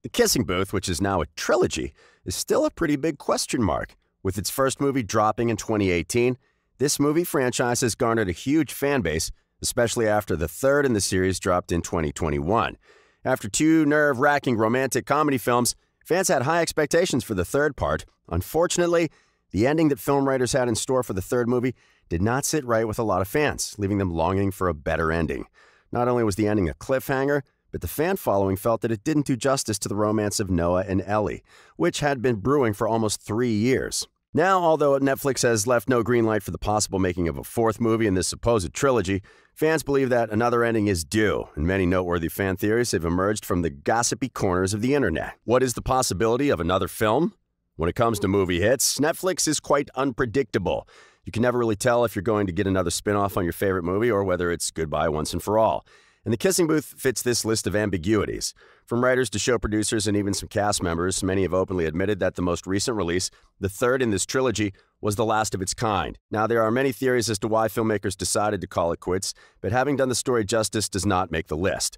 The Kissing Booth, which is now a trilogy, is still a pretty big question mark. With its first movie dropping in 2018, this movie franchise has garnered a huge fan base, especially after the third in the series dropped in 2021. After two nerve-wracking romantic comedy films, fans had high expectations for the third part. Unfortunately, the ending that film writers had in store for the third movie did not sit right with a lot of fans, leaving them longing for a better ending. Not only was the ending a cliffhanger, but the fan following felt that it didn't do justice to the romance of Noah and Ellie, which had been brewing for almost 3 years. Now, although Netflix has left no green light for the possible making of a fourth movie in this supposed trilogy, fans believe that another ending is due, and many noteworthy fan theories have emerged from the gossipy corners of the internet. What is the possibility of another film? When it comes to movie hits, Netflix is quite unpredictable. You can never really tell if you're going to get another spin-off on your favorite movie or whether it's goodbye once and for all. And The Kissing Booth fits this list of ambiguities. From writers to show producers and even some cast members, many have openly admitted that the most recent release, the third in this trilogy, was the last of its kind. Now, there are many theories as to why filmmakers decided to call it quits, but having done the story justice does not make the list.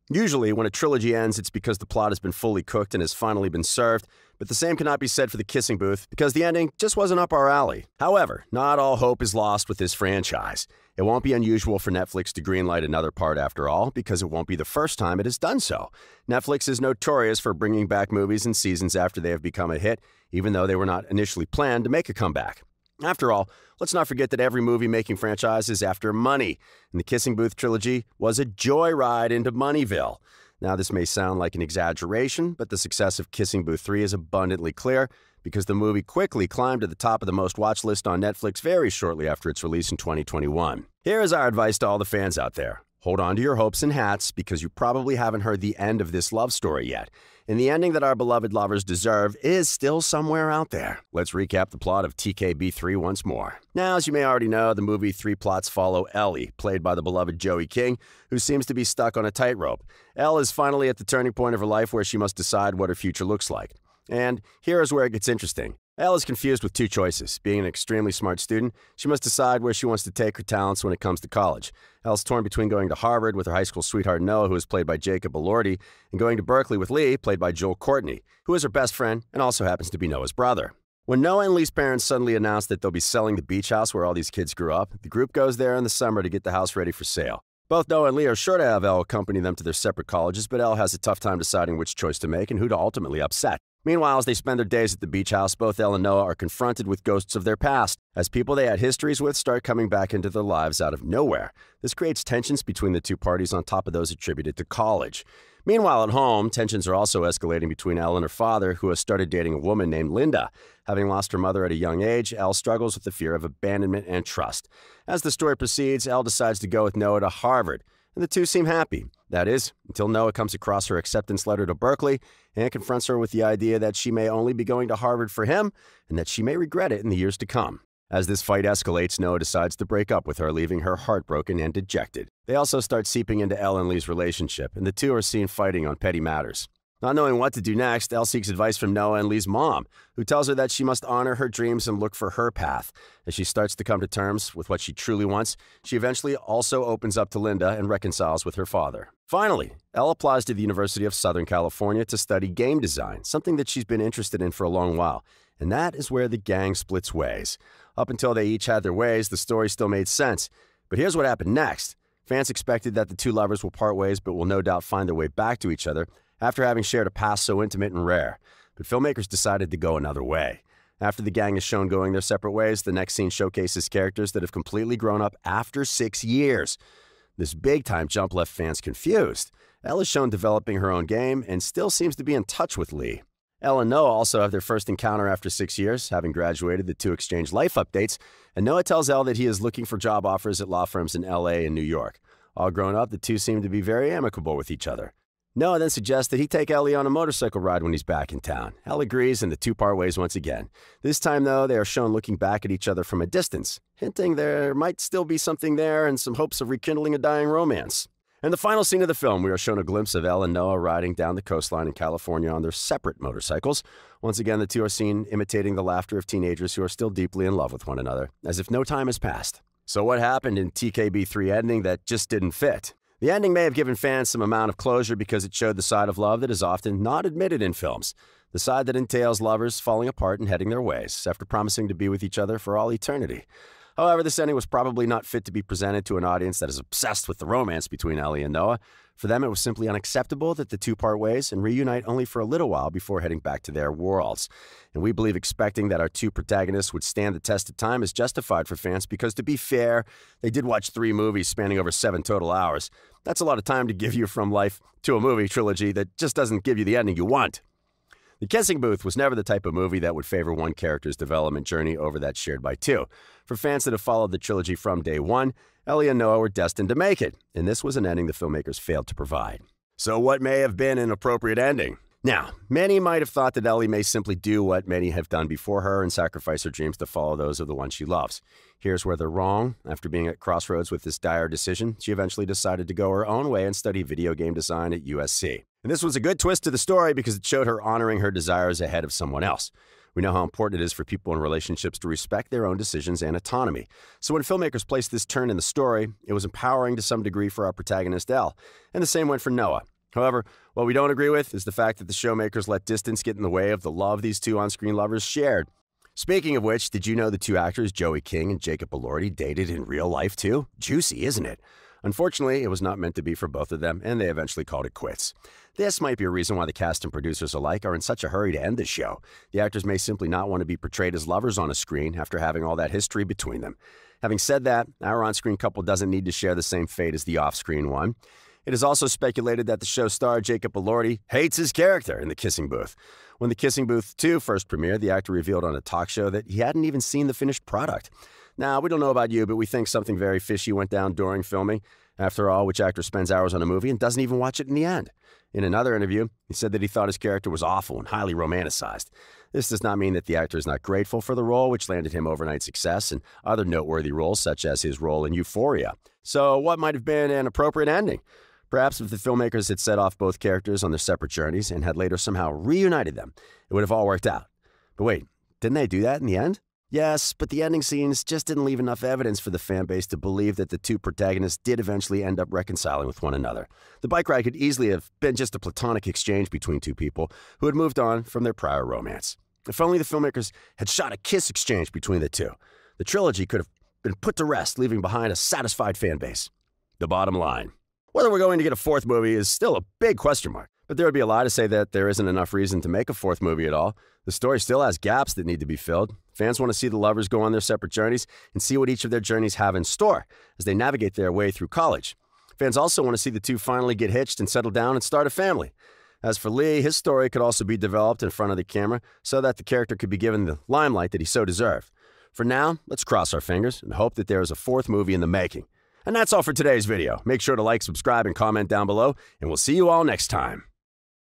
Usually, when a trilogy ends, it's because the plot has been fully cooked and has finally been served, but the same cannot be said for The Kissing Booth because the ending just wasn't up our alley. However, not all hope is lost with this franchise. It won't be unusual for Netflix to greenlight another part after all, because it won't be the first time it has done so. Netflix is notorious for bringing back movies and seasons after they have become a hit, even though they were not initially planned to make a comeback. After all, let's not forget that every movie-making franchise is after money, and the Kissing Booth trilogy was a joyride into Moneyville. Now, this may sound like an exaggeration, but the success of Kissing Booth 3 is abundantly clear because the movie quickly climbed to the top of the most-watched list on Netflix very shortly after its release in 2021. Here is our advice to all the fans out there. Hold on to your hopes and hats because you probably haven't heard the end of this love story yet. And the ending that our beloved lovers deserve is still somewhere out there. Let's recap the plot of TKB3 once more. Now, as you may already know, the movie 3 plots follow Ellie, played by the beloved Joey King, who seems to be stuck on a tightrope. Elle is finally at the turning point of her life where she must decide what her future looks like. And here is where it gets interesting. Elle is confused with two choices. Being an extremely smart student, she must decide where she wants to take her talents when it comes to college. Elle's torn between going to Harvard with her high school sweetheart Noah, who is played by Jacob Elordi, and going to Berkeley with Lee, played by Joel Courtney, who is her best friend and also happens to be Noah's brother. When Noah and Lee's parents suddenly announce that they'll be selling the beach house where all these kids grew up, the group goes there in the summer to get the house ready for sale. Both Noah and Lee are sure to have Elle accompany them to their separate colleges, but Elle has a tough time deciding which choice to make and who to ultimately upset. Meanwhile, as they spend their days at the beach house, both Elle and Noah are confronted with ghosts of their past, as people they had histories with start coming back into their lives out of nowhere. This creates tensions between the two parties on top of those attributed to college. Meanwhile, at home, tensions are also escalating between Elle and her father, who has started dating a woman named Linda. Having lost her mother at a young age, Elle struggles with the fear of abandonment and trust. As the story proceeds, Elle decides to go with Noah to Harvard, and the two seem happy. That is, until Noah comes across her acceptance letter to Berkeley and confronts her with the idea that she may only be going to Harvard for him and that she may regret it in the years to come. As this fight escalates, Noah decides to break up with her, leaving her heartbroken and dejected. They also start seeping into Elle and Lee's relationship, and the two are seen fighting on petty matters. Not knowing what to do next, Elle seeks advice from Noah and Lee's mom, who tells her that she must honor her dreams and look for her path. As she starts to come to terms with what she truly wants, she eventually also opens up to Linda and reconciles with her father. Finally, Elle applies to the University of Southern California to study game design, something that she's been interested in for a long while. And that is where the gang splits ways. Up until they each had their ways, the story still made sense. But here's what happened next. Fans expected that the two lovers will part ways, but will no doubt find their way back to each other after having shared a past so intimate and rare. But filmmakers decided to go another way. After the gang is shown going their separate ways, the next scene showcases characters that have completely grown up after 6 years. This big-time jump left fans confused. Elle is shown developing her own game and still seems to be in touch with Lee. Elle and Noah also have their first encounter after 6 years. Having graduated, the two exchange life updates, and Noah tells Elle that he is looking for job offers at law firms in LA and New York. All grown up, the two seem to be very amicable with each other. Noah then suggests that he take Ellie on a motorcycle ride when he's back in town. Elle agrees, and the two part ways once again. This time, though, they are shown looking back at each other from a distance, hinting there might still be something there and some hopes of rekindling a dying romance. In the final scene of the film, we are shown a glimpse of Elle and Noah riding down the coastline in California on their separate motorcycles. Once again, the two are seen imitating the laughter of teenagers who are still deeply in love with one another, as if no time has passed. So what happened in TKB3 ending that just didn't fit? The ending may have given fans some amount of closure because it showed the side of love that is often not admitted in films, the side that entails lovers falling apart and heading their ways after promising to be with each other for all eternity. However, this ending was probably not fit to be presented to an audience that is obsessed with the romance between Ellie and Noah. For them, it was simply unacceptable that the two part ways and reunite only for a little while before heading back to their worlds. And we believe expecting that our two protagonists would stand the test of time is justified for fans because, to be fair, they did watch 3 movies spanning over 7 total hours. That's a lot of time to give you from life to a movie trilogy that just doesn't give you the ending you want. The Kissing Booth was never the type of movie that would favor one character's development journey over that shared by 2. For fans that have followed the trilogy from day 1, Ellie and Noah were destined to make it, and this was an ending the filmmakers failed to provide. So what may have been an appropriate ending? Now, many might have thought that Ellie may simply do what many have done before her and sacrifice her dreams to follow those of the one she loves. Here's where they're wrong. After being at crossroads with this dire decision, she eventually decided to go her own way and study video game design at USC. And this was a good twist to the story because it showed her honoring her desires ahead of someone else. We know how important it is for people in relationships to respect their own decisions and autonomy. So when filmmakers placed this turn in the story, it was empowering to some degree for our protagonist, Elle. And the same went for Noah. However, what we don't agree with is the fact that the showmakers let distance get in the way of the love these two on-screen lovers shared. Speaking of which, did you know the two actors, Joey King and Jacob Elordi, dated in real life too? Juicy, isn't it? Unfortunately, it was not meant to be for both of them, and they eventually called it quits. This might be a reason why the cast and producers alike are in such a hurry to end the show. The actors may simply not want to be portrayed as lovers on a screen after having all that history between them. Having said that, our on-screen couple doesn't need to share the same fate as the off-screen one. It is also speculated that the show star, Jacob Elordi, hates his character in The Kissing Booth. When The Kissing Booth 2 first premiered, the actor revealed on a talk show that he hadn't even seen the finished product. Now, we don't know about you, but we think something very fishy went down during filming. After all, which actor spends hours on a movie and doesn't even watch it in the end? In another interview, he said that he thought his character was awful and highly romanticized. This does not mean that the actor is not grateful for the role, which landed him overnight success and other noteworthy roles, such as his role in Euphoria. So what might have been an appropriate ending? Perhaps if the filmmakers had set off both characters on their separate journeys and had later somehow reunited them, it would have all worked out. But wait, didn't they do that in the end? Yes, but the ending scenes just didn't leave enough evidence for the fan base to believe that the two protagonists did eventually end up reconciling with one another. The bike ride could easily have been just a platonic exchange between two people who had moved on from their prior romance. If only the filmmakers had shot a kiss exchange between the two, the trilogy could have been put to rest, leaving behind a satisfied fan base. The bottom line: whether we're going to get a 4th movie is still a big question mark. But there would be a lie to say that there isn't enough reason to make a 4th movie at all. The story still has gaps that need to be filled. Fans want to see the lovers go on their separate journeys and see what each of their journeys have in store as they navigate their way through college. Fans also want to see the two finally get hitched and settle down and start a family. As for Lee, his story could also be developed in front of the camera so that the character could be given the limelight that he so deserved. For now, let's cross our fingers and hope that there is a 4th movie in the making. And that's all for today's video. Make sure to like, subscribe, and comment down below, and we'll see you all next time.